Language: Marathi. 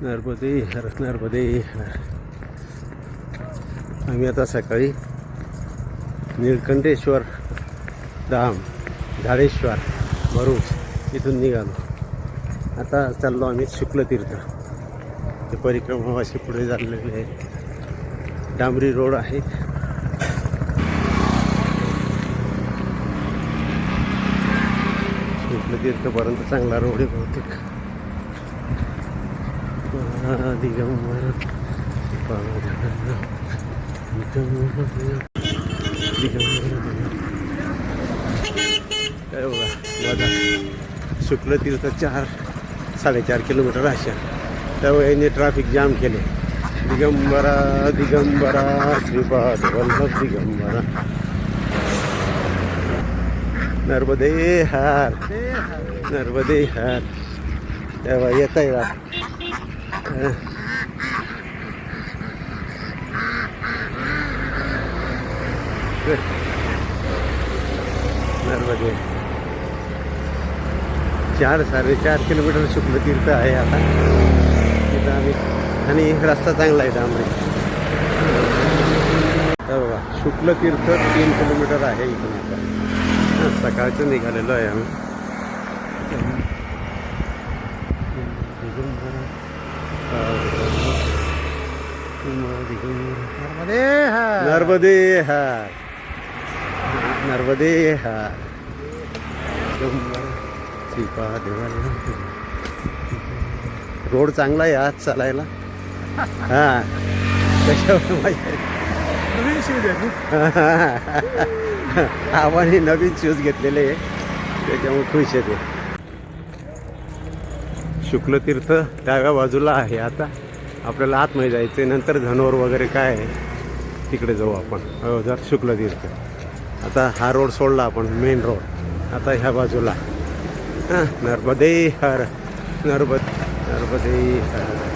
नर्मदे हर नर्मदे हर. आम्ही आता सकाळी निळकंठेश्वर धाम झाडेश्वर भरूच इथून निघालो. आता चाललो आम्ही शुक्लतीर्थ. ते परिक्रमा अशी पुढे झालेली आहे. डांबरी रोड आहे. शुक्लतीर्थपर्यंत चांगला रोड आहे बहुतेक. दिगंबर काय बघा माझा शुक्लतीर्थ 4-4.5 किलोमीटर असेल. त्यामुळे यांनी ट्रॅफिक जाम केले. दिगंबरा दिगंबरा श्रीपाद वल्लभ दिगंबरा नर्मदे हार नर्मदे हार. तेव्हा येत आहे बा. नर्मदे 4-4.5 किलोमीटर शुक्लतीर्थ आहे आता तिथं आम्ही. आणि रस्ता चांगला आहे डांबरी. बघा शुक्लतीर्थ 3 किलोमीटर आहे इथून. आता सकाळचं निघालेलो आहे आम्ही. नर्मदे हार नर्मदे हार श्रीपाद. रोड चांगला आहे आज चालायला. हां त्याच्यावर माहिती नवीन शूज आहे. आव्हाने नवीन शूज घेतलेले आहे त्याच्यामुळे खुश आहे. शुक्लतीर्थ डाव्या बाजूला आहे. आता आपल्याला आतमध्ये जायचं आहे. नंतर धनोर वगैरे काय आहे तिकडे जाऊ आपण. हो जर शुक्लतीर्थ. आता हा रोड सोडला आपण मेन रोड. आता ह्या बाजूला नर्मदे हर नर्मदे हर.